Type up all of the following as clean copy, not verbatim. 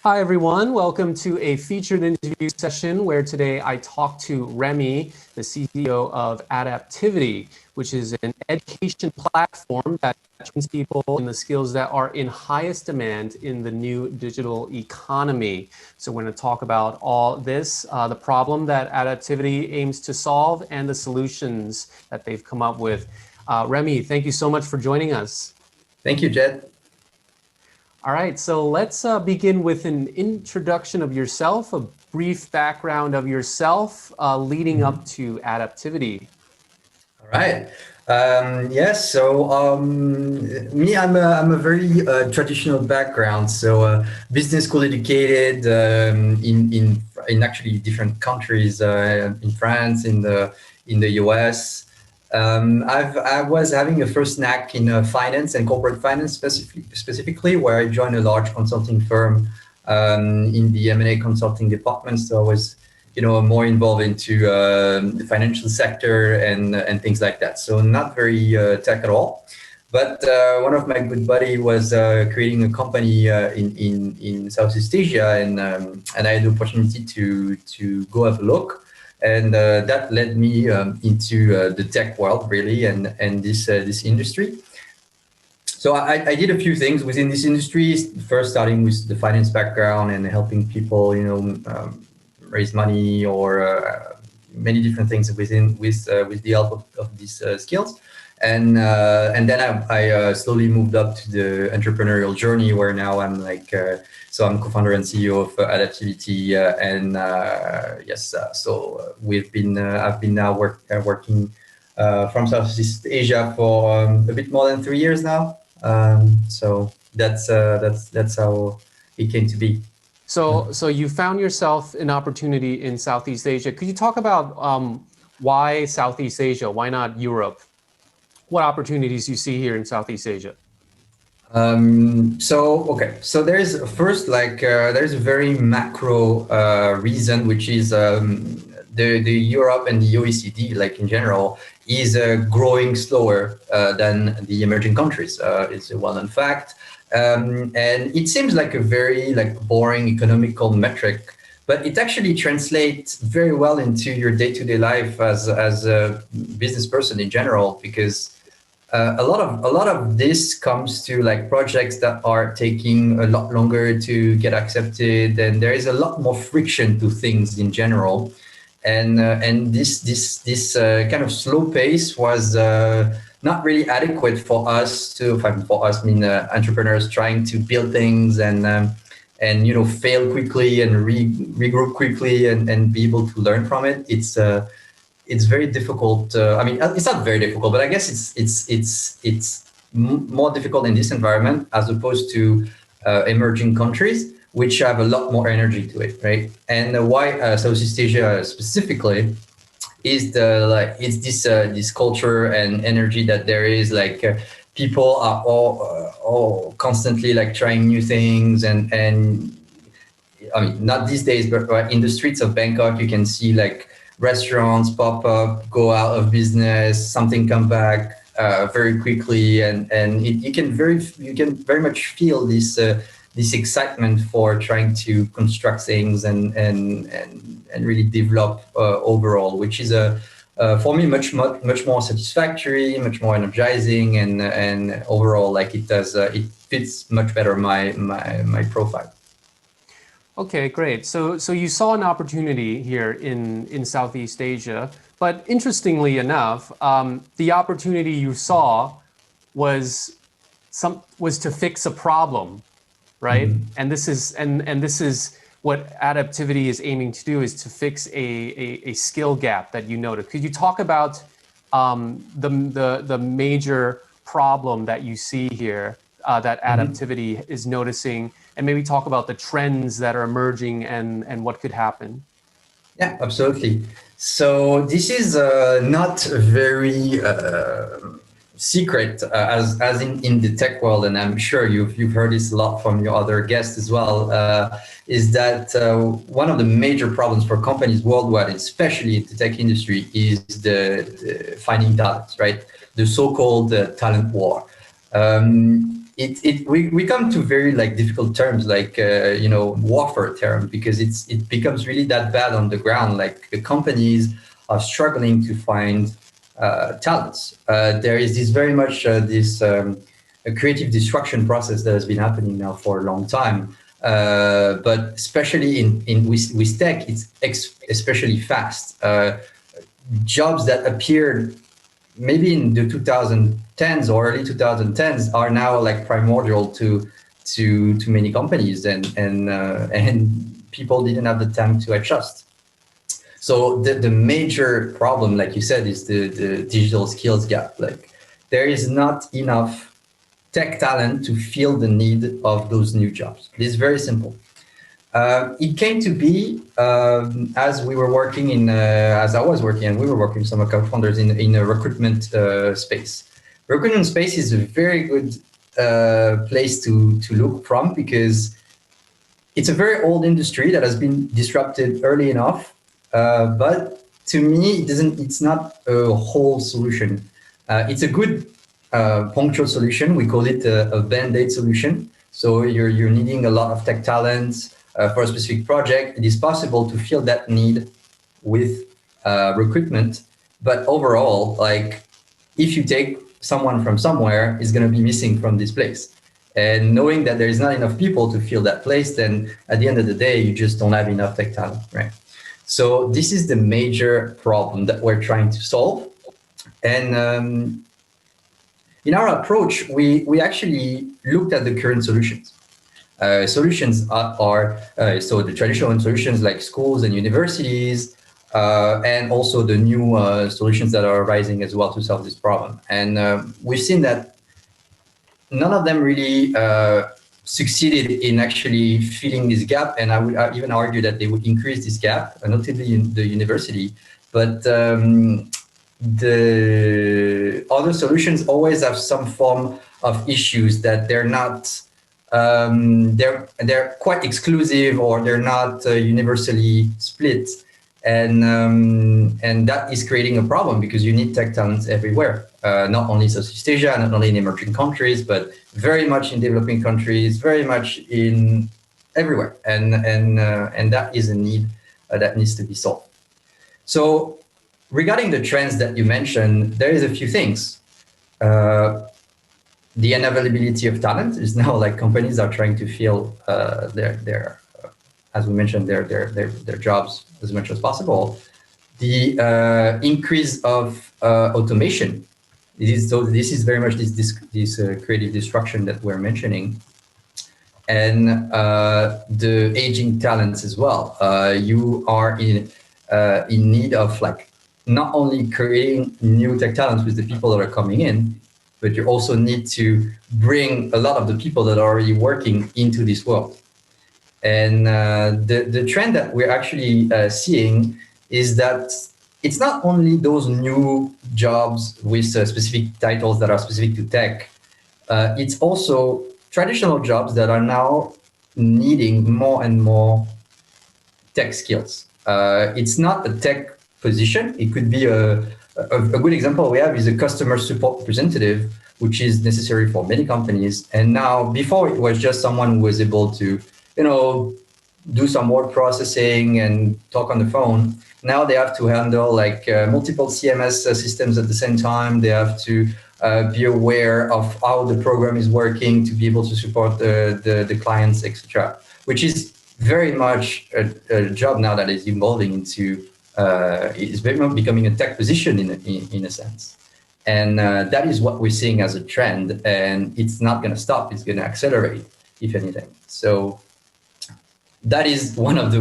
Hi, everyone. Welcome to a featured interview session where today I talk to Remy, the CEO of Adaptivity, which is an education platform that trains people in the skills that are in highest demand in the new digital economy. So we're going to talk about all this, the problem that Adaptivity aims to solve and the solutions that they've come up with. Remy, thank you so much for joining us. Thank you, Jed. All right, so let's begin with an introduction of yourself, a brief background of yourself leading up to Adaptivity. All right. Yes. So me, I'm a very traditional background. So business school educated in actually different countries, in France, in the US. I was having a first knack in finance and corporate finance specifically, where I joined a large consulting firm in the M&A consulting department. So I was, more involved into the financial sector and things like that. So not very tech at all. But one of my good buddy was creating a company in Southeast Asia, and I had the opportunity to go have a look. And that led me into the tech world, really, and this industry. So I did a few things within this industry. First, starting with the finance background and helping people, raise money or many different things with the help of these skills. And then I slowly moved up to the entrepreneurial journey, where now I'm so I'm co-founder and CEO of Adaptivity, so I've been now working from Southeast Asia for a bit more than 3 years now. So that's how it came to be. So you found yourself an opportunity in Southeast Asia. Could you talk about why Southeast Asia? Why not Europe? What opportunities you see here in Southeast Asia? So there's first there's a very macro reason, which is the Europe and the OECD, like in general, is growing slower than the emerging countries. It's a well-known fact, and it seems like a very boring economical metric, but it actually translates very well into your day-to-day life as a business person in general, because a lot of this comes to projects that are taking a lot longer to get accepted, and there is a lot more friction to things in general, and this kind of slow pace was not really adequate for us entrepreneurs trying to build things and fail quickly and regroup quickly and be able to learn from it. It's very difficult. It's not very difficult, but I guess it's more difficult in this environment as opposed to emerging countries, which have a lot more energy to it, right? And why Southeast Asia specifically is it's this culture and energy that there is. People are all constantly trying new things, and not these days, but in the streets of Bangkok, you can see restaurants pop up, go out of business, something come back very quickly, and you can very much feel this excitement for trying to construct things and really develop overall, which is for me much more satisfactory, much more energizing, and overall it fits much better my profile. Okay, great. So you saw an opportunity here in Southeast Asia, but interestingly enough, the opportunity you saw was to fix a problem, right? Mm-hmm. And this is what Adaptivity is aiming to do, is to fix a skill gap that you noticed. Could you talk about the major problem that you see here that Adaptivity mm-hmm. is noticing, and maybe talk about the trends that are emerging and what could happen? Yeah, absolutely. So this is not very secret as in the tech world, and I'm sure you've heard this a lot from your other guests as well, is that one of the major problems for companies worldwide, especially in the tech industry, is the finding talent, right? The so-called talent war. we come to very like difficult terms like warfare term, because it becomes really that bad on the ground. Like the companies are struggling to find talents. There is this very much this a creative destruction process that has been happening now for a long time. But especially with tech, it's especially fast. Jobs that appeared maybe in the 2010s or early 2010s are now like primordial to many companies, and people didn't have the time to adjust. So the major problem, like you said, is the digital skills gap. Like there is not enough tech talent to fill the need of those new jobs. It is very simple. It came to be as we were working as I was working, and we were working with some co-founders in a recruitment space. Recruitment space is a very good place to look from, because it's a very old industry that has been disrupted early enough. But to me, it's not a whole solution. It's a good punctual solution. We call it a band-aid solution. So you're needing a lot of tech talent for a specific project. It is possible to fill that need with recruitment, but overall, like if you take someone from somewhere, it's going to be missing from this place. And knowing that there is not enough people to fill that place, then at the end of the day, you just don't have enough tech talent, right? So this is the major problem that we're trying to solve. And in our approach, we actually looked at the current solutions. Solutions are so the traditional solutions like schools and universities, and also the new solutions that are arising as well to solve this problem. And we've seen that none of them really succeeded in actually filling this gap. And I would even argue that they would increase this gap, notably in the university. But the other solutions always have some form of issues that they're not. They're quite exclusive, or they're not universally split, and that is creating a problem, because you need tech talents everywhere, not only in Southeast Asia, not only in emerging countries, but very much in developing countries, very much in everywhere, and that is a need that needs to be solved. So, regarding the trends that you mentioned, there is a few things. The unavailability of talent is now like companies are trying to fill their as we mentioned, their jobs as much as possible. The increase of automation. This is very much this creative destruction that we're mentioning, and the aging talents as well. You are in need of like not only creating new tech talents with the people that are coming in, but you also need to bring a lot of the people that are already working into this world. And the trend that we're actually seeing is that it's not only those new jobs with specific titles that are specific to tech, it's also traditional jobs that are now needing more and more tech skills. It's not a tech position. It could be a good example we have is a customer support representative, which is necessary for many companies. And now, before it was just someone who was able to, do some word processing and talk on the phone. Now they have to handle like multiple CMS systems at the same time. They have to be aware of how the program is working to be able to support the clients, etc. Which is very much a job now that is evolving into. It's very much becoming a tech position in a sense. And that is what we're seeing as a trend, and it's not going to stop. It's going to accelerate, if anything. So that is one of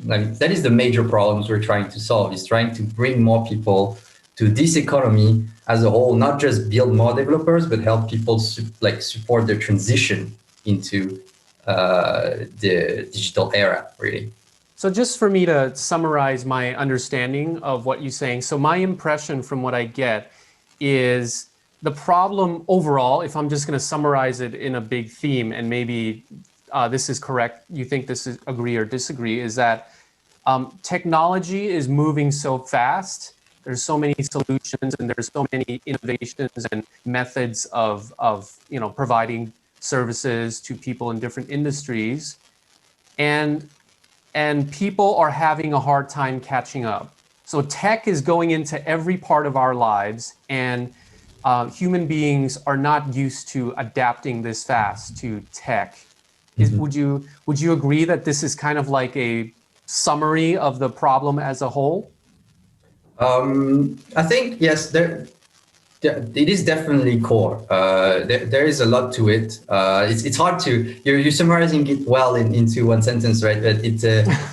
that is the major problems we're trying to solve, is trying to bring more people to this economy as a whole, not just build more developers, but help people support their transition into the digital era, really. So just for me to summarize my understanding of what you're saying, so my impression from what I get is the problem overall, if I'm just going to summarize it in a big theme, and maybe this is correct, you think this is agree or disagree, is that technology is moving so fast there's so many solutions and there's so many innovations and methods of providing services to people in different industries, and people are having a hard time catching up. So tech is going into every part of our lives, and human beings are not used to adapting this fast to tech. Would you agree that this is kind of like a summary of the problem as a whole? I think yes, it is definitely core. There is a lot to it. It's hard to you're summarizing it well into one sentence, right? But it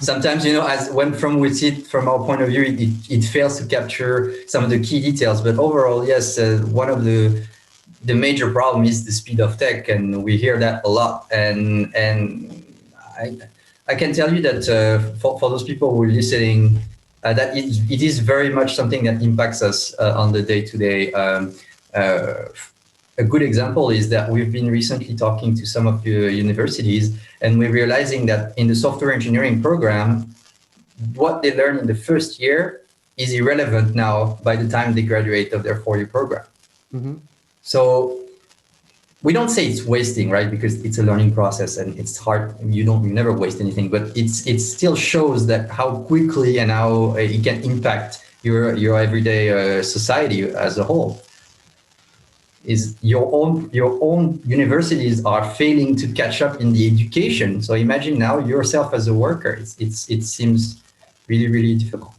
sometimes as from we see it from our point of view, it fails to capture some of the key details. But overall, yes, one of the major problem is the speed of tech, and we hear that a lot. And I can tell you that for those people who are listening, that it is very much something that impacts us on the day-to-day. A good example is that we've been recently talking to some of the universities, and we're realizing that in the software engineering program, what they learn in the first year is irrelevant now by the time they graduate of their 4-year program. Mm-hmm. So we don't say it's wasting, right? Because it's a learning process and it's hard. You never waste anything, but it still shows that how quickly and how it can impact your everyday society as a whole. Is your own universities are failing to catch up in the education. So imagine now yourself as a worker. It seems really, really difficult.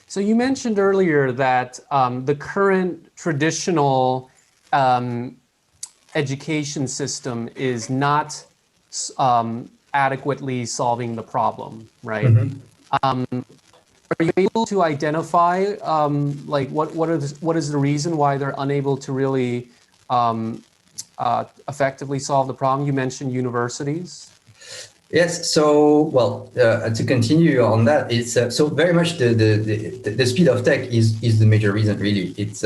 So you mentioned earlier that the current traditional education system is not adequately solving the problem, right? Mm-hmm. Are you able to identify what is the reason why they're unable to really effectively solve the problem? You mentioned universities. Yes. So, to continue on that, it's so very much the speed of tech is the major reason. Really, it's.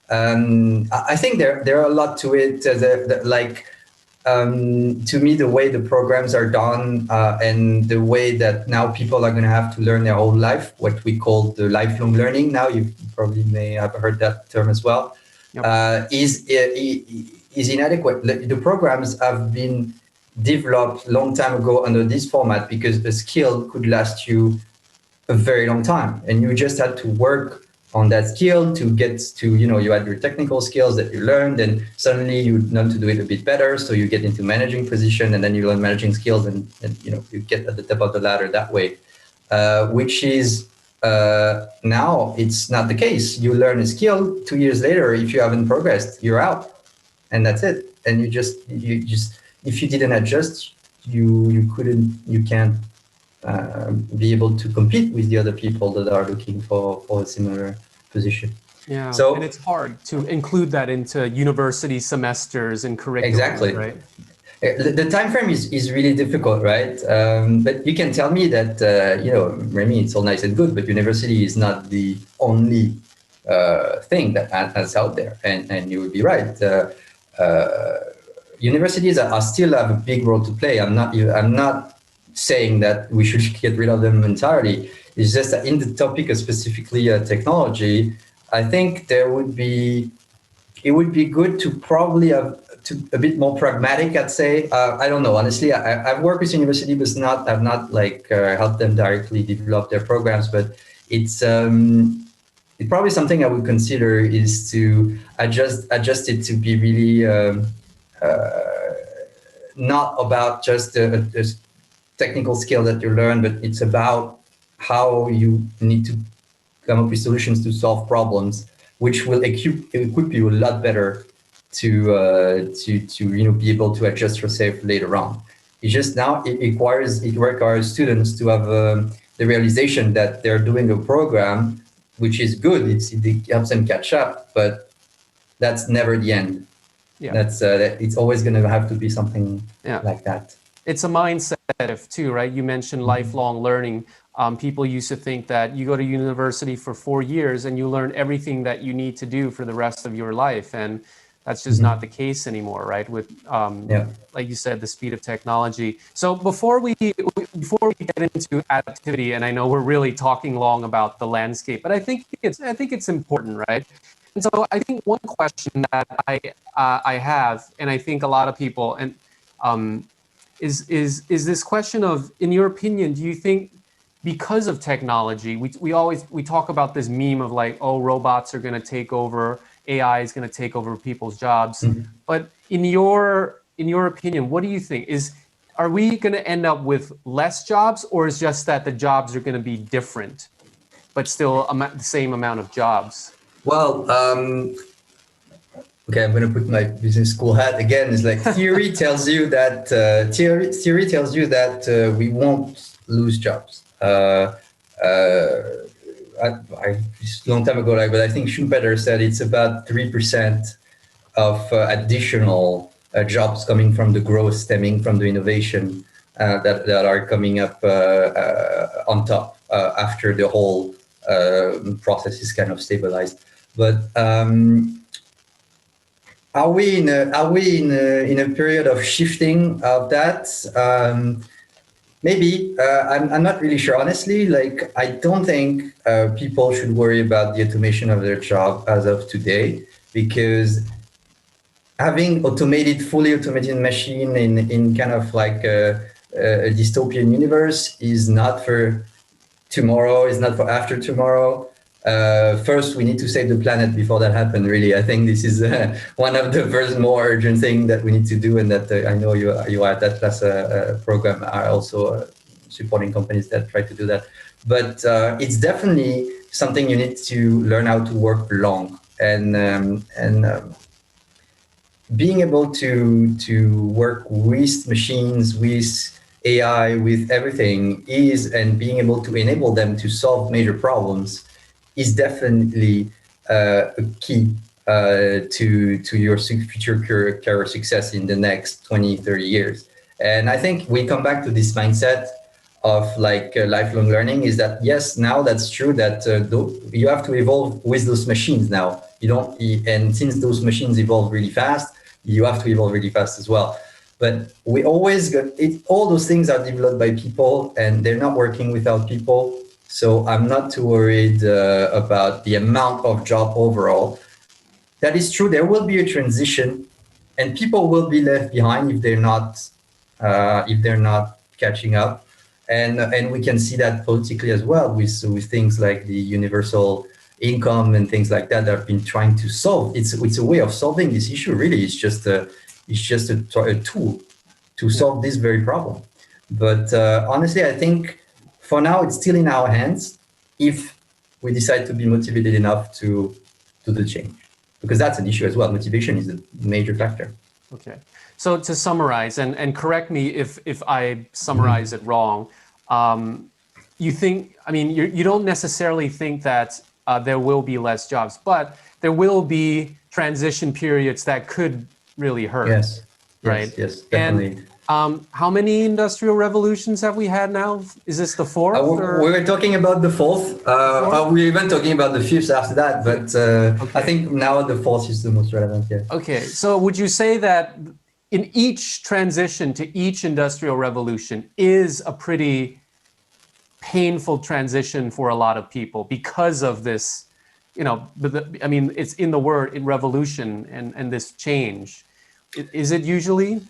I think there are a lot to it. To me, the way the programs are done and the way that now people are going to have to learn their whole life, what we call the lifelong learning. Now, you probably may have heard that term as well. Yep. Is inadequate. The programs have been developed long time ago under this format because the skill could last you a very long time, and you just had to work on that skill to get to, you had your technical skills that you learned, and suddenly you learn to do it a bit better. So you get into managing position, and then you learn managing skills, and you get at the top of the ladder that way, which is now it's not the case. You learn a skill 2 years later. If you haven't progressed, you're out, and that's it. And you just if you didn't adjust, you can't be able to compete with the other people that are looking for a similar position. Yeah, so, and it's hard to include that into university semesters and curriculum. Exactly. Right? The time frame is really difficult, right? But you can tell me that, Remy, it's all nice and good, but university is not the only thing that's out there. And you would be right. Universities are still have a big role to play. I'm not saying that we should get rid of them entirely. It's just that in the topic of specifically technology, I think it would be good to probably have a bit more pragmatic, I'd say. I don't know, honestly. I've worked with university, but I've not helped them directly develop their programs. But it's probably something I would consider is to adjust it to be really not about just a technical skill that you learn, but it's about how you need to come up with solutions to solve problems, which will equip you a lot better to be able to adjust yourself later on. It's just now it requires students to have the realization that they're doing a program which is good. It helps them catch up, but that's never the end. Yeah. It's always going to have to be something like that. It's a mindset too, right? You mentioned lifelong learning. People used to think that you go to university for 4 years and you learn everything that you need to do for the rest of your life. And That's just not the case anymore, right? With like you said, the speed of technology. So before we get into adaptivity, and I know we're really talking long about the landscape, but I think it's important, right? And so I think one question that I have, and I think a lot of people, and is this question of, in your opinion, do you think because of technology, we talk about this meme of like, oh, robots are going to take over, AI is going to take over people's jobs. But in your opinion, what do you think? Are we going to end up with less jobs, or is just that the jobs are going to be different, but still the same amount of jobs? Well, okay, I'm going to put my business school hat again. It's like theory tells you that we won't lose jobs. It's a long time ago, but I think Schumpeter said it's about 3% of additional jobs coming from the growth, stemming from the innovation that are coming up on top after the whole process is kind of stabilized. But are we in a period of shifting of that? Maybe. I'm not really sure, honestly. Like, I don't think people should worry about the automation of their job as of today, because having fully automated machine in kind of like a dystopian universe is not for tomorrow, is not for after tomorrow. First, we need to save the planet before that happens, really. I think this is one of the first more urgent things that we need to do, and that I know you are at that class program are also supporting companies that try to do that. But it's definitely something you need to learn how to work long, and being able to work with machines, with AI, with everything and being able to enable them to solve major problems is definitely a key to your future career success in the next 20, 30 years. And I think we come back to this mindset of like lifelong learning, is that, yes, now that's true that you have to evolve with those machines now. And since those machines evolve really fast, you have to evolve really fast as well. But we always all those things are developed by people, and they're not working without people. So I'm not too worried about the amount of job overall. That is true. There will be a transition, and people will be left behind if they're not catching up. And we can see that politically as well with things like the universal income and things like that have been trying to solve. It's a way of solving this issue. Really, it's just a tool to solve this very problem. But honestly, I think for now it's still in our hands if we decide to be motivated enough to do the change, because that's an issue as well. Motivation is a major factor. Okay. So to summarize, and correct me if I summarize it wrong, you don't necessarily think that there will be less jobs, but there will be transition periods that could really hurt. Yes. Right. Yes, definitely. And how many industrial revolutions have we had now? Is this the fourth? We were talking about the fourth. We were even talking about the fifth after that, but okay. I think now the fourth is the most relevant. Yeah. Okay. So would you say that in each transition to each industrial revolution is a pretty painful transition for a lot of people because of this, it's in the word, in revolution and this change. Is it usually?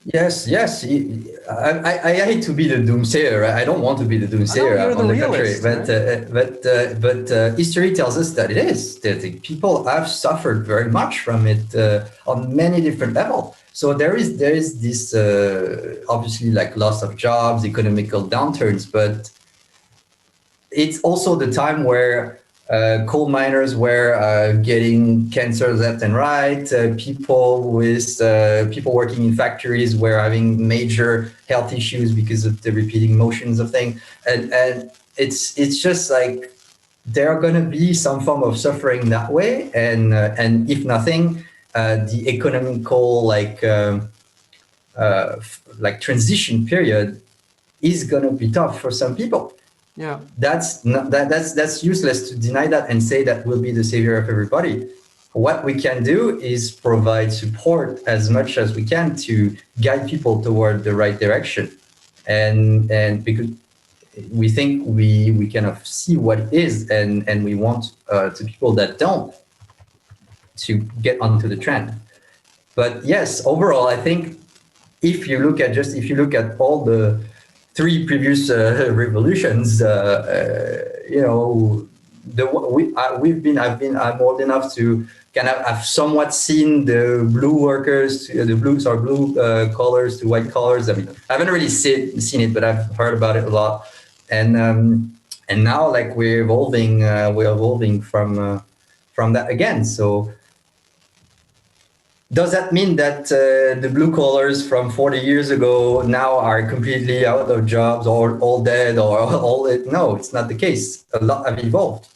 Yes. I hate to be the doomsayer. Right? I don't want to be the doomsayer on the country, but history tells us that it is. That people have suffered very much from it on many different levels. So there is this obviously like loss of jobs, economical downturns, but it's also the time where coal miners were getting cancer left and right. People working in factories were having major health issues because of the repeating motions of things. And it's just like there are going to be some form of suffering that way. And if nothing, the economical transition period is going to be tough for some people. Yeah, that's useless to deny that and say that we'll be the savior of everybody. what we can do is provide support as much as we can to guide people toward the right direction. And because we think we kind of see what it is, and we want to people that don't to get onto the trend. But yes, overall, I think if you look at all the three previous revolutions, I'm old enough to kind of have somewhat seen the blue workers, the blue collars to white collars. I mean, I haven't really seen it, but I've heard about it a lot. And now, like, we're evolving from that again. So does that mean that the blue collars from 40 years ago now are completely out of jobs or all dead or all it? No, it's not the case. A lot have evolved.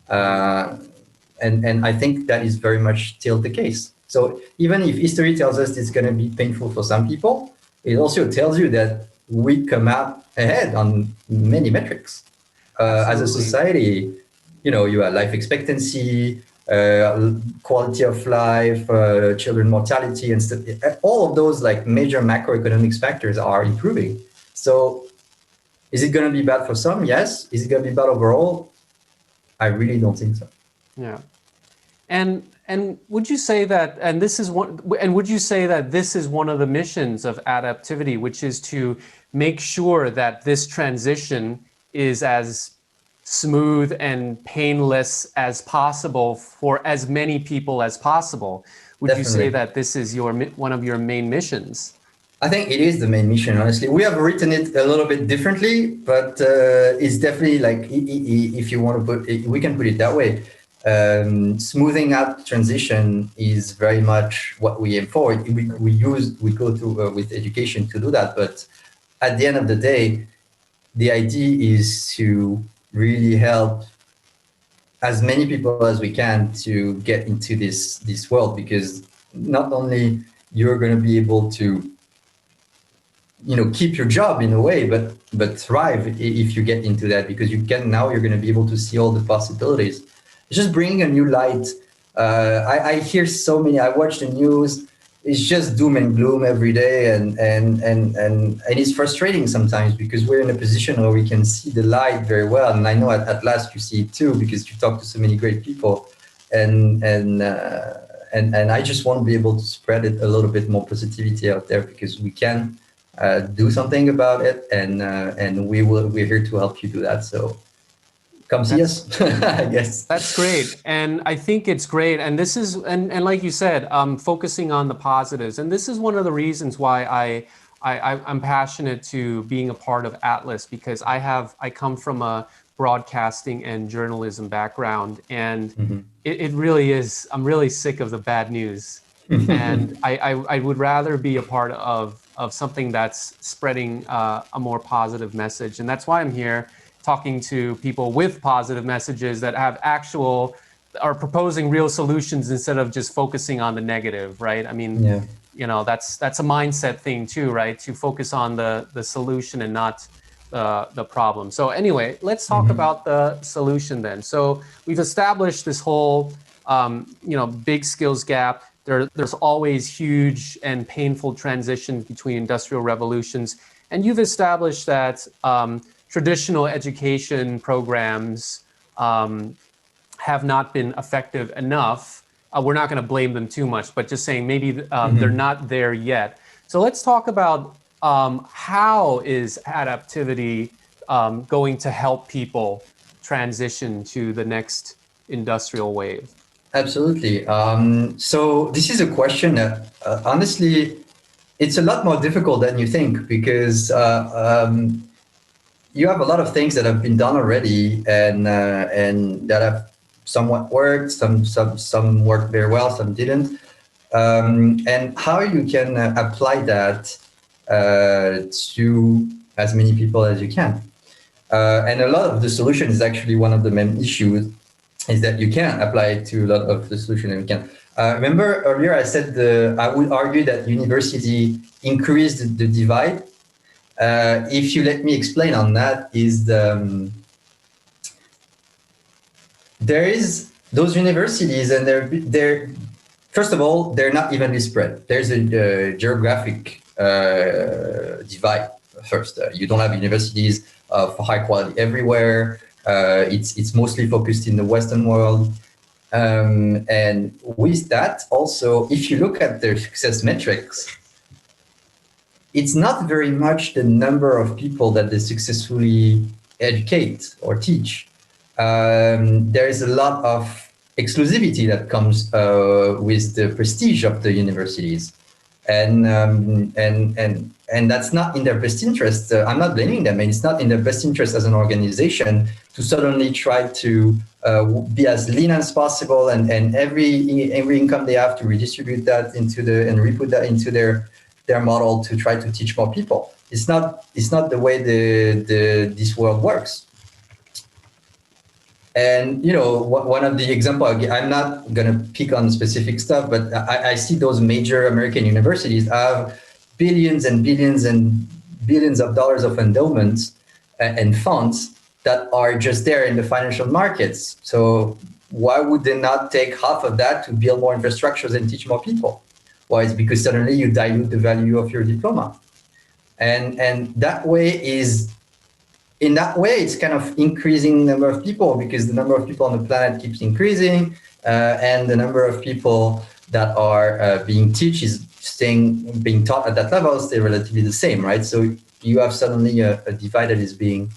And I think that is very much still the case. So even if history tells us it's going to be painful for some people, it also tells you that we come out ahead on many metrics. As a society, you have life expectancy, quality of life, children mortality, and stuff. All of those like major macroeconomic factors are improving. So is it going to be bad for some? Yes. Is it going to be bad overall? I really don't think so. Yeah. And would you say that, would you say that this is one of the missions of adaptivity, which is to make sure that this transition is as smooth and painless as possible for as many people as possible? Would Definitely. you say that this is one of your main missions? I think it is the main mission, honestly. We have written it a little bit differently, but it's definitely like, if you want to put it, we can put it that way. Smoothing out transition is very much what we aim for. We go through with education to do that, but at the end of the day, the idea is to really help as many people as we can to get into this world, because not only you're going to be able to keep your job in a way, but thrive if you get into that, because you're going to be able to see all the possibilities. It's just bringing a new light. I hear so many. I watch the news. It's just doom and gloom every day, and it's frustrating sometimes, because we're in a position where we can see the light very well. And I know at last you see it too, because you talk to so many great people, and I just want to be able to spread it a little bit more positivity out there, because we can do something about it, and we're here to help you do that. So come see us, I guess. That's great. And I think it's great. And this is, and like you said, focusing on the positives. And this is one of the reasons why I'm passionate to being a part of Atlas, because I come from a broadcasting and journalism background, and it really is, I'm really sick of the bad news. And I would rather be a part of something that's spreading a more positive message. And that's why I'm here, talking to people with positive messages that are proposing real solutions instead of just focusing on the negative, right? I mean, that's a mindset thing too, right? To focus on the solution and not the problem. So anyway, let's talk about the solution then. So we've established this whole, big skills gap. There's always huge and painful transitions between industrial revolutions. And you've established that traditional education programs have not been effective enough. We're not going to blame them too much, but just saying maybe they're not there yet. So let's talk about how is adaptivity going to help people transition to the next industrial wave? Absolutely. So this is a question that honestly, it's a lot more difficult than you think, because you have a lot of things that have been done already, and that have somewhat worked. Some worked very well, some didn't. And how you can apply that to as many people as you can. And a lot of the solution is actually one of the main issues, is that you can apply it to a lot of the solution that we can. Remember earlier I said I would argue that university increased the divide. If you let me explain on that, is there is those universities, and they're first of all, they're not evenly spread. There's a geographic divide. First, you don't have universities of high quality everywhere. It's mostly focused in the Western world. And with that, also, if you look at their success metrics, it's not very much the number of people that they successfully educate or teach. There is a lot of exclusivity that comes with the prestige of the universities, and that's not in their best interest. I'm not blaming them, and it's not in their best interest as an organization to suddenly try to be as lean as possible, and every income they have to redistribute that into and re-put that into their model to try to teach more people. It's not the way this world works. And one of the example, I'm not going to pick on specific stuff, but I see those major American universities have billions and billions and billions of dollars of endowments and funds that are just there in the financial markets. So why would they not take half of that to build more infrastructures and teach more people? Well, it's because suddenly you dilute the value of your diploma. And that way in that way, it's kind of increasing the number of people, because the number of people on the planet keeps increasing, and the number of people that are being taught at that level stay relatively the same, right? So you have suddenly a divide that is being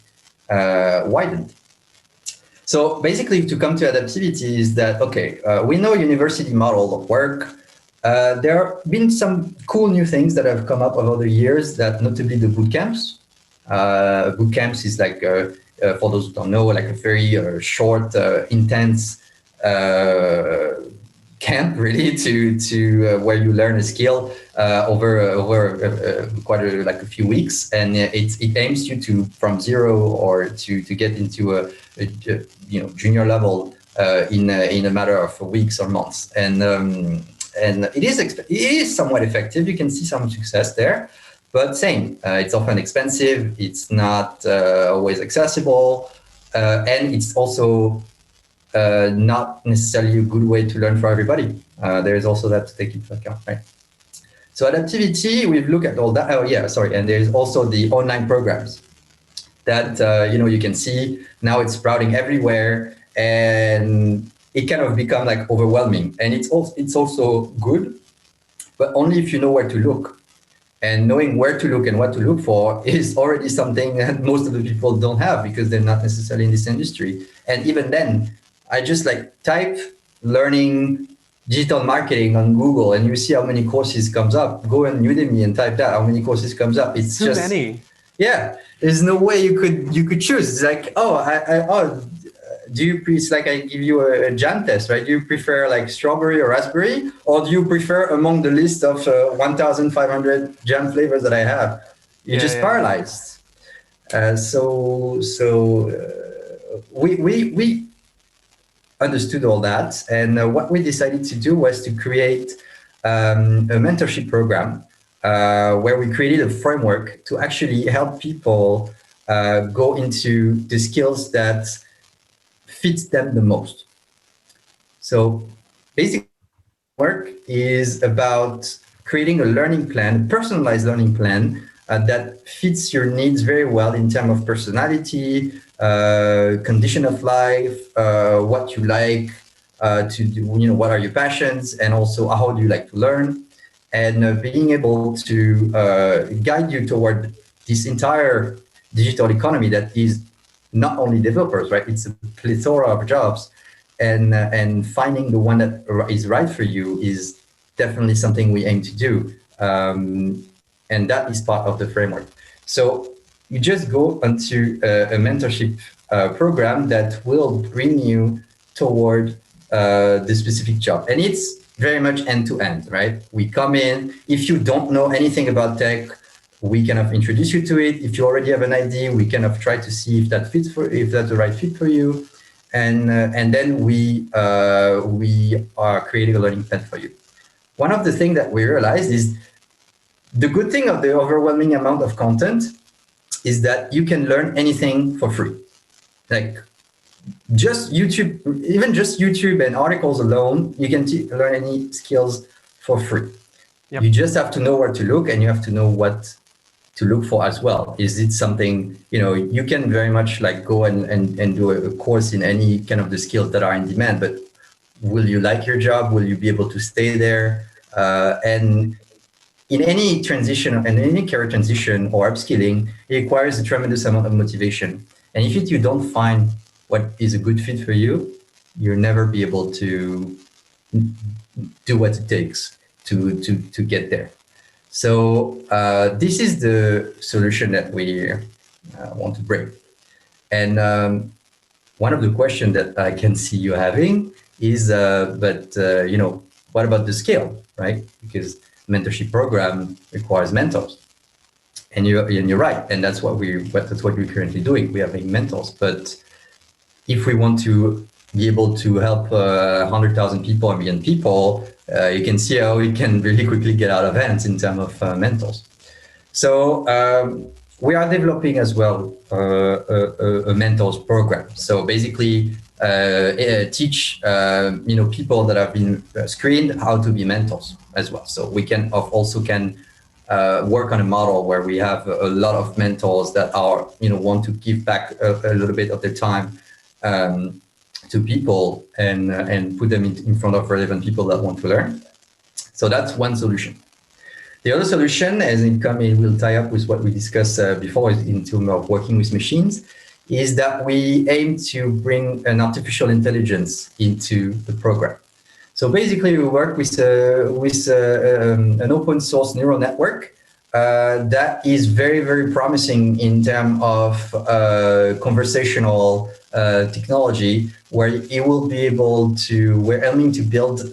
widened. So basically, to come to adaptivity is that, okay, we know university model of work. There have been some cool new things that have come up over the years, that notably the boot camps. Boot camps is like, for those who don't know, like a very short, intense camp, really, to where you learn a skill over quite a few weeks, and it aims you to from zero or to get into a junior level in a matter of weeks or months, and it is somewhat effective. You can see some success there. But same, it's often expensive, it's not always accessible, and it's also not necessarily a good way to learn for everybody. There is also that to take into account, right? So adaptivity, we've looked at all that. Oh yeah, sorry. And there's also the online programs that, you can see now it's sprouting everywhere, and it kind of become like overwhelming. And it's also good, but only if you know where to look. And knowing where to look and what to look for is already something that most of the people don't have, because they're not necessarily in this industry. And even then, I just type learning digital marketing on Google, and you see how many courses comes up. Go on Udemy and type that, how many courses comes up. It's too many. Yeah, there's no way you could choose. It's like, it's like I give you a jam test, right? Do you prefer like strawberry or raspberry, or do you prefer among the list of 1,500 jam flavors that I have? You're just paralyzed. We understood all that, and what we decided to do was to create a mentorship program where we created a framework to actually help people go into the skills that fits them the most. So basically, work is about creating a learning plan, a personalized learning plan that fits your needs very well in terms of personality, condition of life, what you like to do, what are your passions, and also how do you like to learn, and being able to guide you toward this entire digital economy that is not only developers, right? It's a plethora of jobs, and finding the one that is right for you is definitely something we aim to do, and that is part of the framework. So you just go onto a mentorship program that will bring you toward the specific job, and it's very much end-to-end, right? We come in, if you don't know anything about tech, we kind of introduce you to it. If you already have an idea, we kind of try to see if that's the right fit for you, and then we are creating a learning plan for you. One of the things that we realized is the good thing of the overwhelming amount of content is that you can learn anything for free. Like just YouTube, even just YouTube and articles alone, you can learn any skills for free. Yep. You just have to know where to look, and you have to know what to look for as well. Is it something, you can very much like go and do a course in any kind of the skills that are in demand, but will you like your job? Will you be able to stay there? And in any transition, and any career transition or upskilling, it requires a tremendous amount of motivation. And if you don't find what is a good fit for you, you'll never be able to do what it takes to get there. So this is the solution that we want to bring. And one of the questions that I can see you having is, what about the scale, right? Because mentorship program requires mentors, and you're right, and that's what we're currently doing. We are having mentors, but if we want to be able to help 100,000 people, a million people, you can see how we can really quickly get out of hands in terms of mentors. So we are developing as well a mentors program. So basically, teach people that have been screened how to be mentors as well. So we can also work on a model where we have a lot of mentors that are want to give back a little bit of their time to people and put them in front of relevant people that want to learn. So that's one solution. The other solution, as it will tie up with what we discussed before in terms of working with machines, is that we aim to bring an artificial intelligence into the program. So basically, we work with an open source neural network that is very, very promising in terms of conversational technology, where it will be able to, we're aiming to build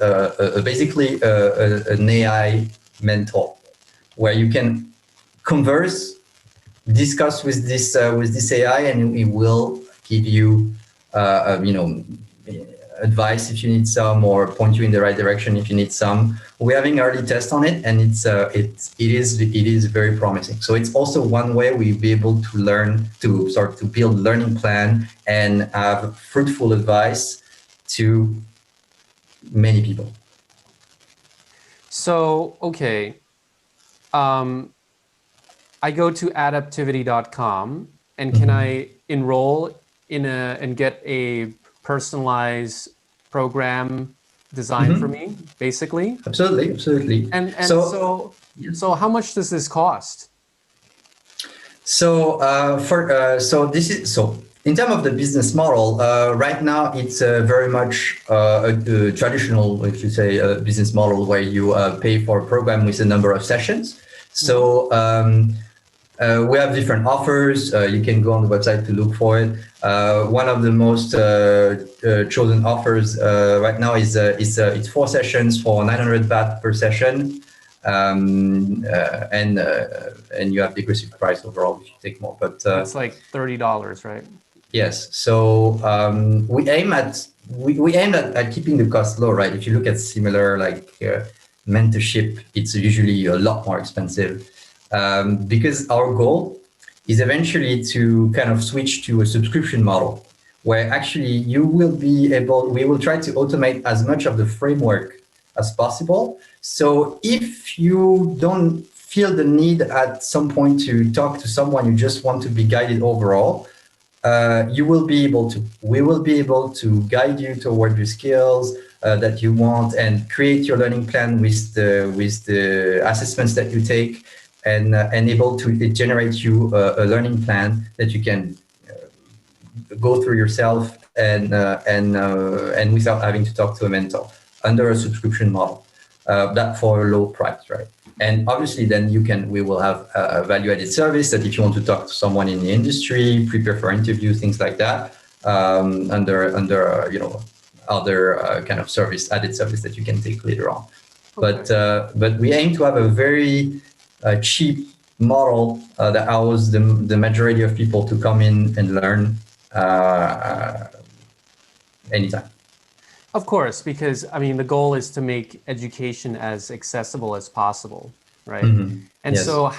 basically an AI mentor, where you can converse, discuss with this AI, and it will give you, advice if you need some, or point you in the right direction if you need some. We're having early tests on it, and it is very promising. So it's also one way we'll be able to learn to start to build learning plan and have fruitful advice to many people. So, okay. I go to adaptivity.com, and can I enroll and get a personalized program designed for me, basically? Absolutely. And so how much does this cost? So in terms of the business model, right now it's very much a traditional, if you say, business model where you pay for a program with a number of sessions. So we have different offers. You can go on the website to look for it. One of the most chosen offers right now is it's 4 sessions for 900 baht per session, and you have the aggressive price overall if you take more. But it's like $30, right? Yes. So we aim at keeping the cost low, right? If you look at similar mentorship, it's usually a lot more expensive. Because our goal is eventually to kind of switch to a subscription model, where actually we will try to automate as much of the framework as possible. So if you don't feel the need at some point to talk to someone, you just want to be guided overall, we will be able to guide you toward your skills that you want, and create your learning plan with the assessments that you take, and able to generate you a learning plan that you can go through yourself and without having to talk to a mentor under a subscription model, that for a low price, right? And obviously then we will have a value-added service that if you want to talk to someone in the industry, prepare for interviews, things like that, under other kind of added service that you can take later on. Okay. But we aim to have a very cheap model that allows the majority of people to come in and learn anytime. Of course, because I mean, the goal is to make education as accessible as possible, right? Mm-hmm. And yes. So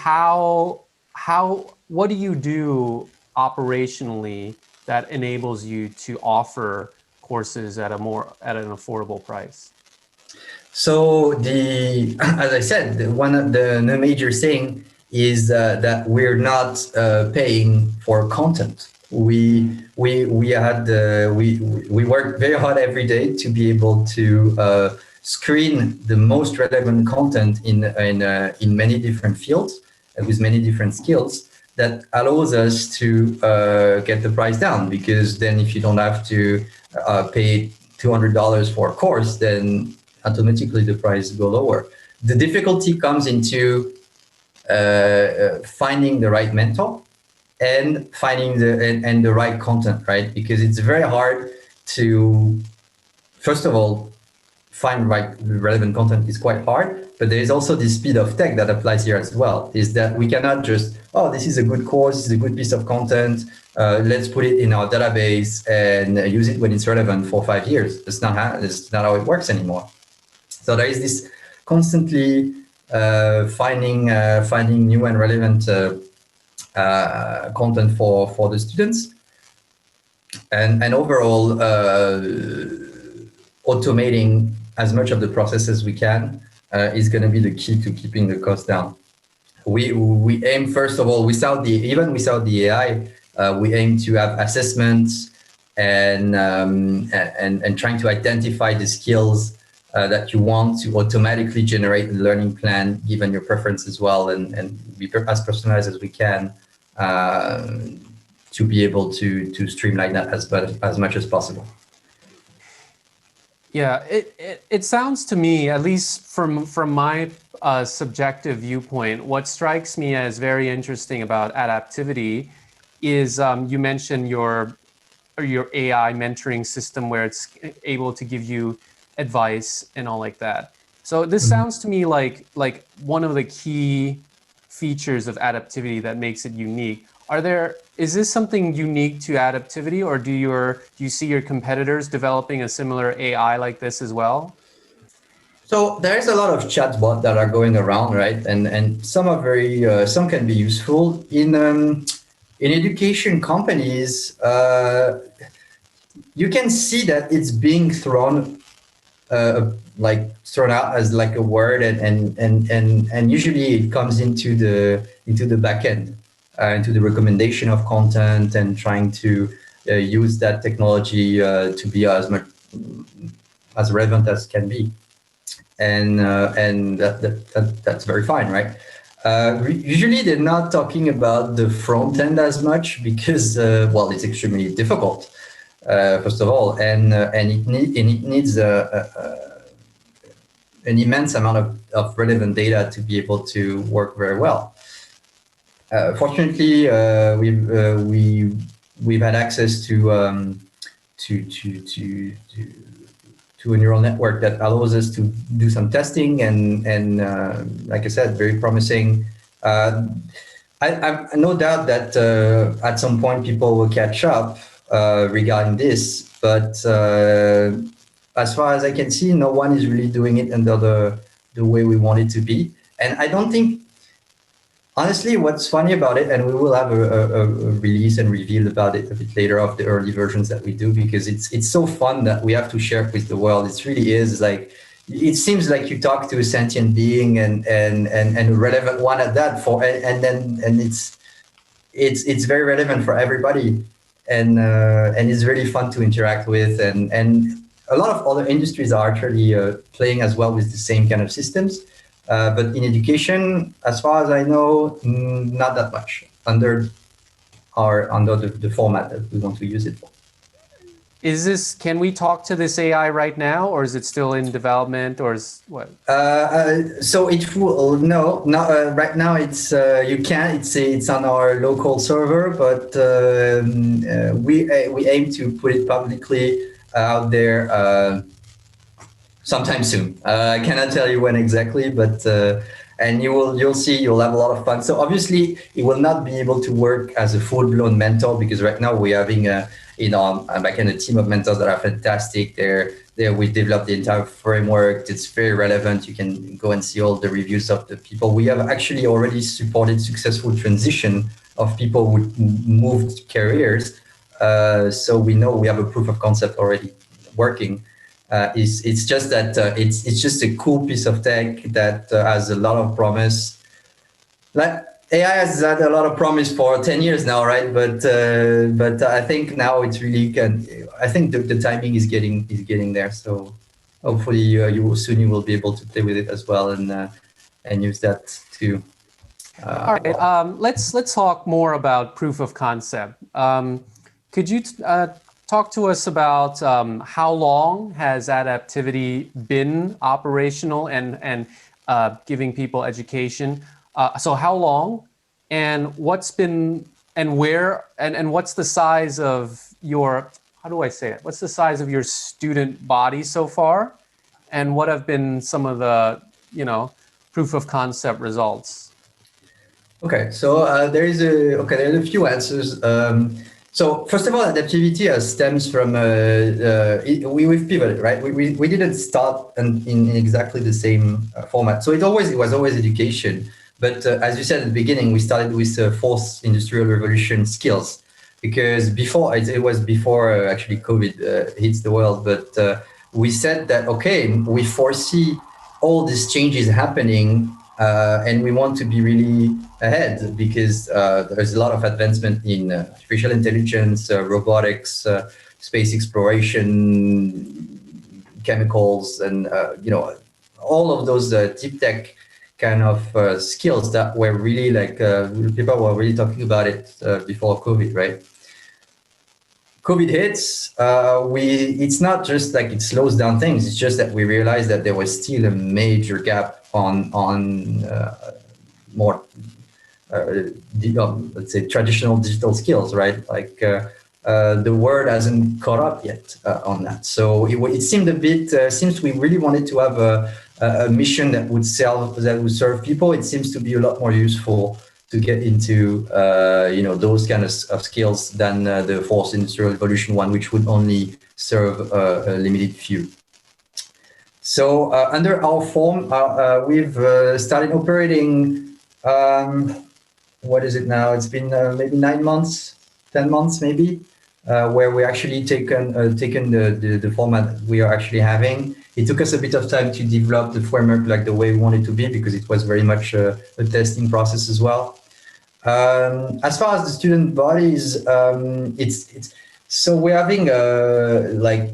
what do you do operationally that enables you to offer courses at an affordable price? So as I said, one of the major thing is that we're not paying for content. We work very hard every day to be able to screen the most relevant content in many different fields with many different skills that allows us to get the price down, because then if you don't have to pay $200 for a course, then automatically the price go lower. The difficulty comes into finding the right mentor and finding the right content, right? Because it's very hard to, first of all, find relevant content is quite hard, but there is also the speed of tech that applies here as well, is that we cannot just, oh, this is a good course, this is a good piece of content, let's put it in our database and use it when it's relevant for 5 years. That's not how it works anymore. So there is this constantly finding new and relevant content for the students, and overall automating as much of the process as we can is going to be the key to keeping the cost down. We aim, first of all, without the AI, we aim to have assessments and trying to identify the skills that you want to automatically generate a learning plan given your preference as well, and be as personalized as we can to be able to streamline that as much as possible. Yeah, it sounds to me, at least from my subjective viewpoint, what strikes me as very interesting about Adaptivity is you mentioned your AI mentoring system where it's able to give you advice and all like that. So this sounds to me like one of the key features of Adaptivity that makes it unique. Is this something unique to Adaptivity, or do you see your competitors developing a similar AI like this as well? So there's a lot of chatbots that are going around, right? And some are some can be useful in education companies. You can see that it's being thrown out as like a word, and usually it comes into the back end. Into the recommendation of content and trying to use that technology to be as relevant as can be, and that's very fine, right? Usually they're not talking about the front end as much because it's extremely difficult, first of all, and it needs an immense amount of relevant data to be able to work very well. Fortunately, we've had access to a neural network that allows us to do some testing, and like I said, very promising. I no doubt that at some point people will catch up regarding this, but as far as I can see, no one is really doing it under the way we want it to be, and I don't think. Honestly, what's funny about it, and we will have a release and reveal about it a bit later of the early versions that we do, because it's so fun that we have to share it with the world. It really is like, it seems like you talk to a sentient being and a relevant one at that, and it's very relevant for everybody, and it's really fun to interact with, and a lot of other industries are actually playing as well with the same kind of systems. But in education, as far as I know, not that much under the format that we want to use it for. Can we talk to this AI right now, or is it still in development, or is what? So it will, no, not right now. It's you can. It's on our local server, but we aim to put it publicly out there sometime soon. I cannot tell you when exactly, but and you'll see, you'll have a lot of fun. So obviously, it will not be able to work as a full-blown mentor, because right now we're having a team of mentors that are fantastic. We developed the entire framework. It's very relevant. You can go and see all the reviews of the people. We have actually already supported successful transition of people who moved careers So we know we have a proof of concept already working. It's just that it's just a cool piece of tech that has a lot of promise. Like AI has had a lot of promise for 10 years now, right? But I think now it's really can. I think the timing is getting there. So hopefully you will be able to play with it as well and use that too. All right, let's talk more about proof of concept. Could you talk to us about how long has Adaptivity been operational and giving people education? So how long, and what's been and where and what's the size of your, how do I say it? What's the size of your student body so far, and what have been some of the proof of concept results? Okay, so there are a few answers. So first of all, Adaptivity stems from we've pivoted, right? We didn't start in exactly the same format. So it was always education, but as you said at the beginning, we started with fourth industrial revolution skills, because before it was before actually COVID hits the world, but we said that okay, we foresee all these changes happening, and we want to be really ahead because there's a lot of advancement in artificial intelligence, robotics, space exploration, chemicals, and all of those deep tech kind of skills that were really like people were really talking about it before COVID, right? COVID hits, it's not just like it slows down things. It's just that we realized that there was still a major gap on more, let's say, traditional digital skills, right? Like the world hasn't caught up yet on that. So it seemed a bit, since we really wanted to have a mission that would serve people, it seems to be a lot more useful to get into those kind of skills than the fourth industrial revolution one, which would only serve a limited few. So under our form, we've started operating. What is it now? It's been maybe 9 months, 10 months maybe, where we actually taken the format we are actually having. It took us a bit of time to develop the framework like the way we wanted to be, because it was very much a testing process as well. As far as the student bodies, it's so we're having like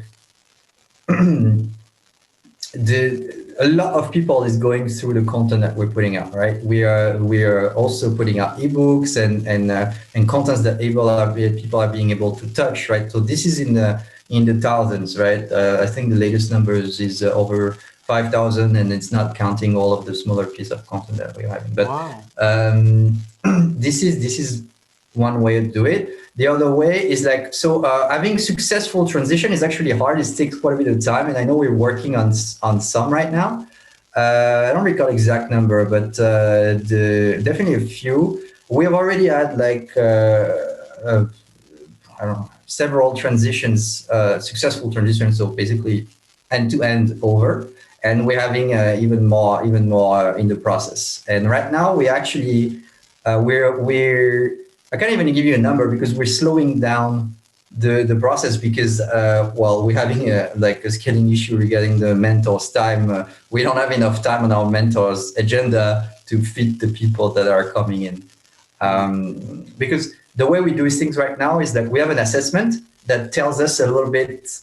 a lot of people is going through the content that we're putting out, right? We are also putting out ebooks and contents that people are being able to touch, right? So this is in the thousands, right? I think the latest numbers is over 5,000, and it's not counting all of the smaller piece of content that we're having. But wow. This is one way to do it. The other way is like, so having successful transition is actually hard. It takes quite a bit of time, and I know we're working on some right now. I don't recall exact number, but definitely a few. We have already had like I don't know, several transitions, successful transitions. So basically, end to end over, and we're having even more in the process. And right now, we actually we're I can't even give you a number because we're slowing down the process because we're having a scaling issue regarding the mentors time. We don't have enough time on our mentors agenda to fit the people that are coming in. Because the way we do things right now is that we have an assessment that tells us a little bit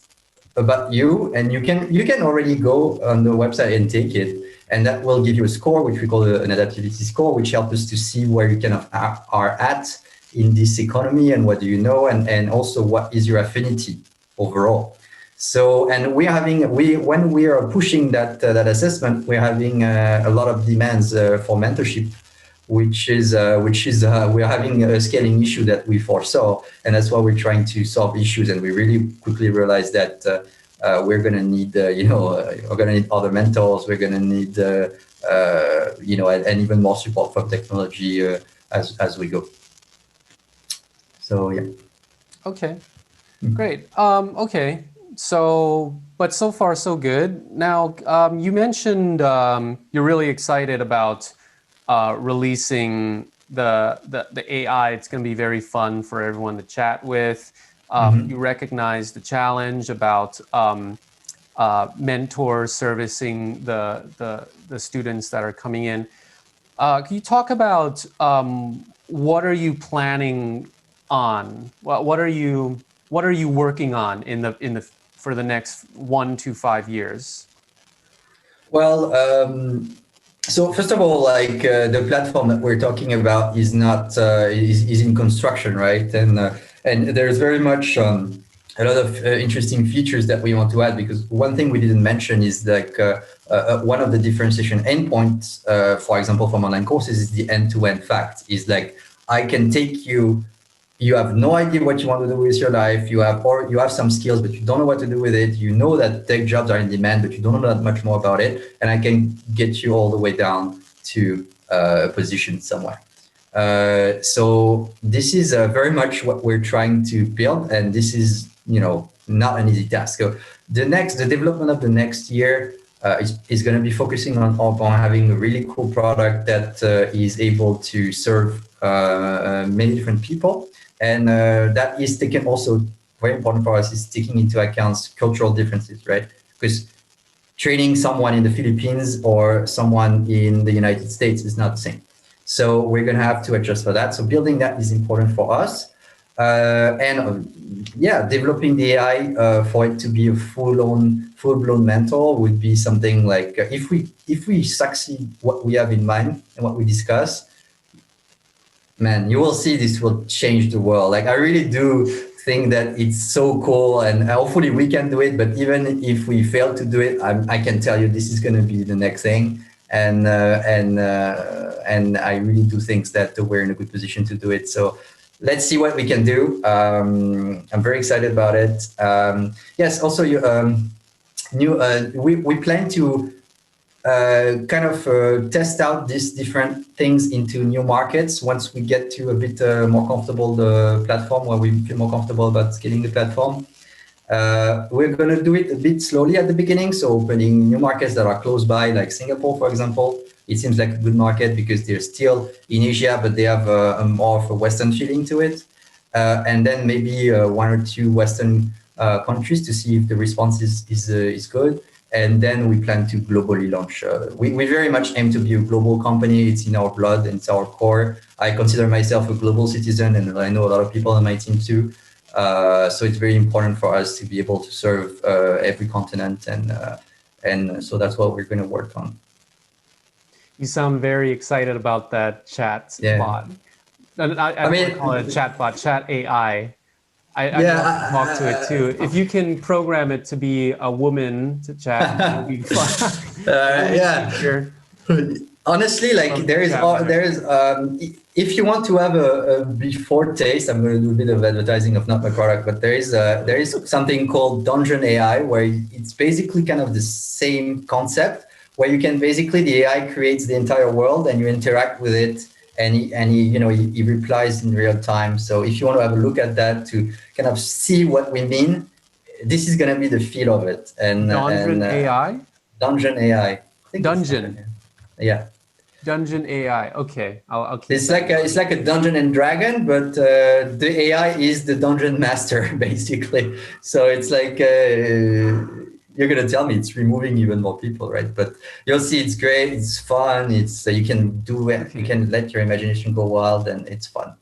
about you, and you can already go on the website and take it, and that will give you a score, which we call an adaptivity score, which helps us to see where you kind of are at in this economy and what do you know, and also what is your affinity overall. So, and when we are pushing that assessment, we're having a lot of demands for mentorship, which is we're having a scaling issue that we foresaw, and that's why we're trying to solve issues. And we really quickly realized that we're going to need we're going to need other mentors. We're going to need and even more support from technology as we go. So yeah. Okay, great. Okay, but so far so good. Now, you mentioned you're really excited about releasing the AI. It's going to be very fun for everyone to chat with. You recognize the challenge about mentors servicing the students that are coming in. Can you talk about what are you planning on? What are you working on for the next 1 to 5 years? Well, so first of all, like the platform that we're talking about is not is in construction, right? And there's very much a lot of interesting features that we want to add, because one thing we didn't mention is like one of the differentiation endpoints, for example, from online courses is the end-to-end fact. Is like I can take you. You have no idea what you want to do with your life. You have some skills, but you don't know what to do with it. You know that tech jobs are in demand, but you don't know that much more about it. And I can get you all the way down to a position somewhere. So this is very much what we're trying to build, and this is not an easy task. So the development of the next year is going to be focusing on having a really cool product that is able to serve many different people. And that is taken also, very important for us, is taking into account cultural differences, right? Because training someone in the Philippines or someone in the United States is not the same. So we're going to have to adjust for that. So building that is important for us. Developing the AI for it to be a full-blown mentor would be something like, if we succeed what we have in mind and what we discuss, man, you will see this will change the world. Like I really do think that it's so cool, and hopefully we can do it. But even if we fail to do it, I can tell you this is going to be the next thing. And I really do think that we're in a good position to do it. So let's see what we can do. I'm very excited about it. Yes, also we plan to test out these different things into new markets once we get to a bit more comfortable the platform, where we feel more comfortable about scaling the platform. We're going to do it a bit slowly at the beginning, so opening new markets that are close by, like Singapore, for example. It seems like a good market because they're still in Asia, but they have a more of a Western feeling to it. And then maybe 1 or 2 Western countries to see if the response is good. And then we plan to globally launch. We very much aim to be a global company. It's in our blood and it's our core. I consider myself a global citizen, and I know a lot of people on my team too. So it's very important for us to be able to serve every continent, and so that's what we're going to work on. You sound very excited about that chat bot. I mean, call it a chat bot, chat AI. I talk to it too. If you can program it to be a woman to chat, it would be fun. Honestly, like there is, if you want to have a before taste, I'm going to do a bit of advertising of not my product, but there is something called Dungeon AI, where it's basically kind of the same concept, where you can basically, the AI creates the entire world and you interact with it, and he replies in real time. So if you want to have a look at that to kind of see what we mean, this is going to be the feel of it. And Dungeon AI. Dungeon AI. Dungeon. Yeah. Dungeon AI. Okay, I'll keep. It's like a Dungeon and Dragon, but the AI is the dungeon master basically. So it's like you're gonna tell me it's removing even more people, right? But you'll see, it's great, it's fun, it's you can do it, you can let your imagination go wild, and it's fun.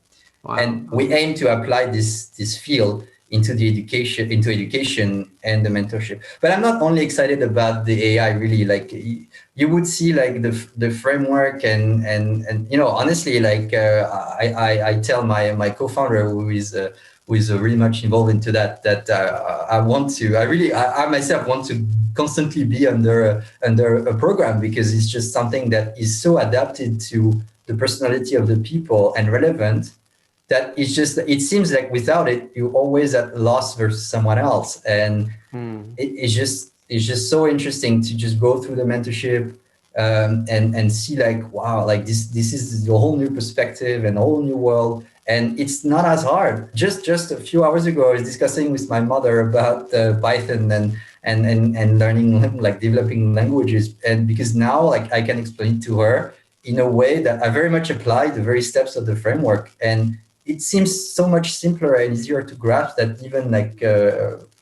Wow. And we aim to apply this field into education and the mentorship. But I'm not only excited about the AI, really. Like you would see, like the framework and honestly, like I tell my co-founder who is really much involved into that I myself want to constantly be under a program, because it's just something that is so adapted to the personality of the people and relevant, that it seems like without it, you're always at a loss versus someone else. And it's just so interesting to just go through the mentorship and see, like, wow, like this is a whole new perspective and a whole new world. And it's not as hard. Just a few hours ago, I was discussing with my mother about Python and learning, like developing languages. And because now, like, I can explain to her in a way that I very much apply the very steps of the framework. And it seems so much simpler and easier to grasp that even like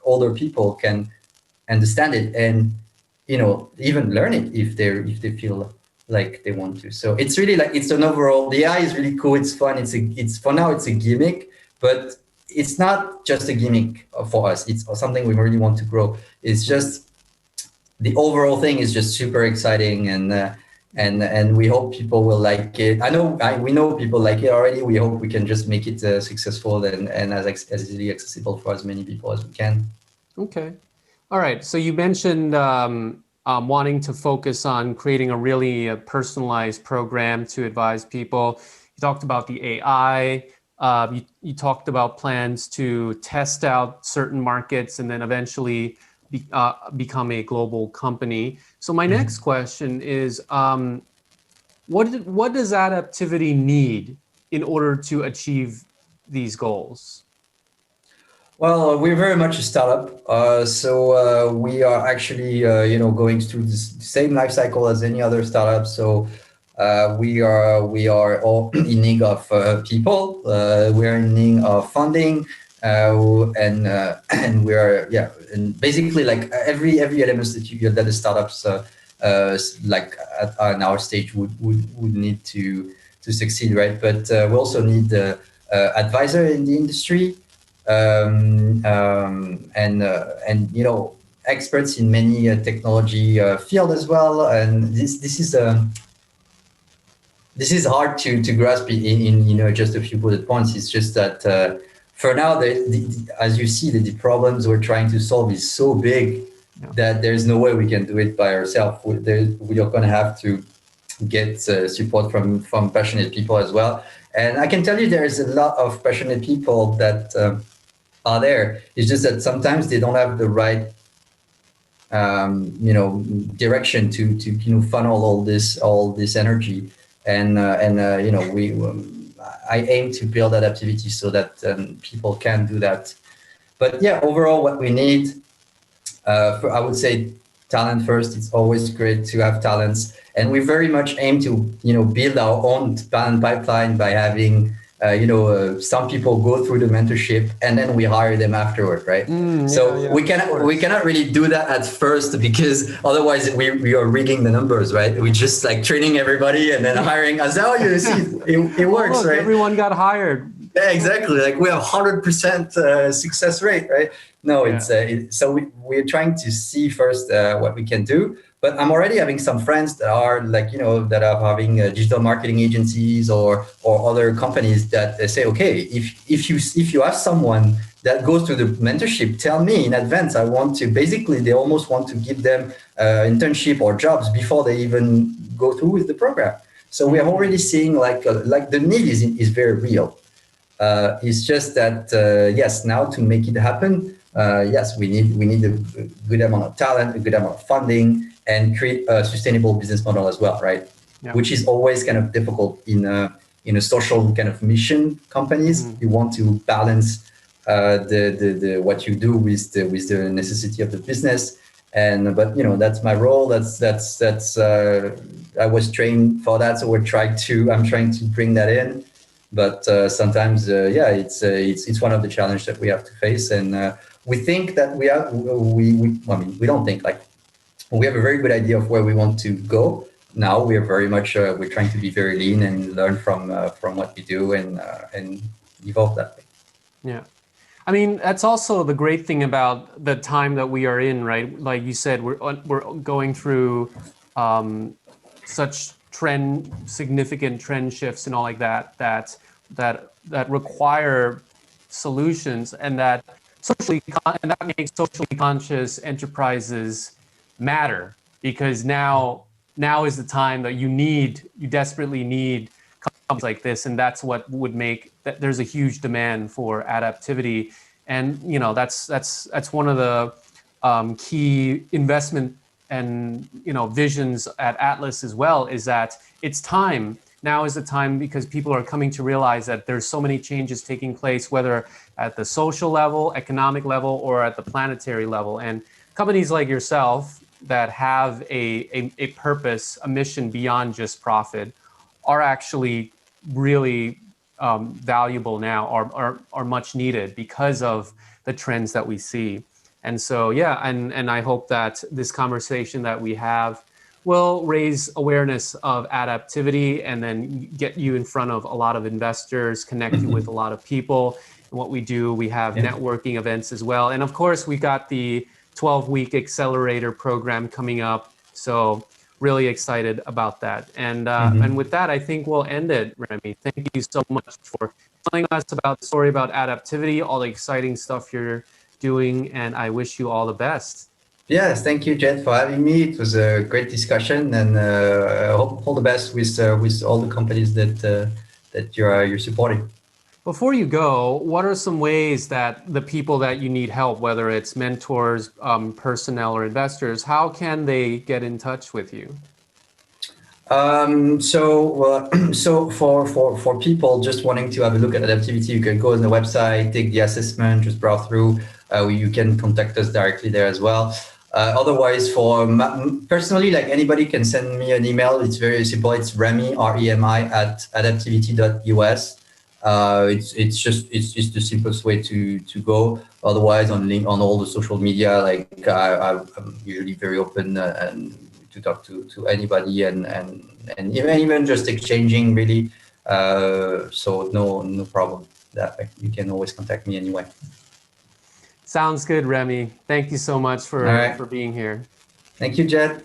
older people can understand it and even learn it if they feel like they want to. So it's really like it's an overall. The AI is really cool. It's fun. It's for now it's a gimmick, but it's not just a gimmick for us. It's something we really want to grow. It's just the overall thing is just super exciting and we hope people will like it. We know people like it already. We hope we can just make it successful and as easily accessible for as many people as we can. Okay. All right. So you mentioned wanting to focus on creating a really personalized program to advise people. You talked about the AI. You talked about plans to test out certain markets and then eventually become a global company. So my next question is, what does Adaptivity need in order to achieve these goals? Well, we're very much a startup, so we are actually, going through the same life cycle as any other startup. So we are all in need of people. We are in need of funding, and we are and basically like every element that the startups like at our stage would need to succeed, right? But we also need the advisor in the industry and experts in many technology field as well. And this is hard to grasp in just a few bullet points. It's just that for now, as you see, the problems we're trying to solve is so big that there's no way we can do it by ourselves. We are going to have to get support from passionate people as well. And I can tell you there is a lot of passionate people that are there. It's just that sometimes they don't have the right direction to funnel all this energy. And I aim to build Adaptivity so that people can do that. But yeah, overall, what we need, I would say, talent first. It's always great to have talents, and we very much aim to build our own talent pipeline by having some people go through the mentorship and then we hire them afterward, right? We cannot really do that at first because otherwise we are rigging the numbers, right? We just like training everybody and then hiring us. Oh, you see, it works, look, right? Everyone got hired. Yeah, exactly. Like we have 100% success rate, right? No, so we're trying to see first what we can do. But I'm already having some friends that are like, that are having digital marketing agencies or other companies that they say, okay, if you have someone that goes through the mentorship, tell me in advance. I want to, basically, they almost want to give them internship or jobs before they even go through with the program. So we are already seeing like the need is very real. It's just that yes, now to make it happen, yes, we need a good amount of talent, a good amount of funding, and create a sustainable business model as well, right? Yeah. Which is always kind of difficult in a social kind of mission companies. You want to balance the what you do with the necessity of the business. But that's my role. That's I was trained for that, so I'm trying to bring that in. But sometimes, it's one of the challenges that we have to face, and we think that we don't think, like, we have a very good idea of where we want to go. Now we are very much we're trying to be very lean and learn from what we do and evolve that way. Yeah. I mean, that's also the great thing about the time that we are in, right? Like you said, we're going through such significant trend shifts and all like that require solutions, and that makes socially conscious enterprises matter, because now is the time that you desperately need companies like this, and that's what would make that there's a huge demand for Adaptivity. And that's one of the key investment and visions at Atlas as well, is that it's time. Now is the time, because people are coming to realize that there's so many changes taking place, whether at the social level, economic level, or at the planetary level. And companies like yourself that have a purpose, a mission beyond just profit, are actually really valuable now, are much needed because of the trends that we see. And so, yeah, and I hope that this conversation that we have will raise awareness of adaptivity and then get you in front of a lot of investors, connect you with a lot of people. And what we do, we have networking events as well. And of course, we got the 12-week accelerator program coming up. So really excited about that. And with that, I think we'll end it, Remy. Thank you so much for telling us about the story about adaptivity, all the exciting stuff you're doing, and I wish you all the best. Yes, thank you, Jed, for having me. It was a great discussion, and I hope all the best with all the companies that you're supporting. Before you go, what are some ways that the people that you need help, whether it's mentors, personnel, or investors, how can they get in touch with you? So for people just wanting to have a look at adaptivity, you can go on the website, take the assessment, just browse through. You can contact us directly there as well. Otherwise, personally, like anybody can send me an email. It's very simple. It's Remy, R-E-M-I, at adaptivity.us. It's the simplest way to go. Otherwise, on all the social media, like I'm usually very open and to talk to anybody and even just exchanging really. So no problem. That you can always contact me anyway. Sounds good, Remy. Thank you so much for being here. Thank you, Jed.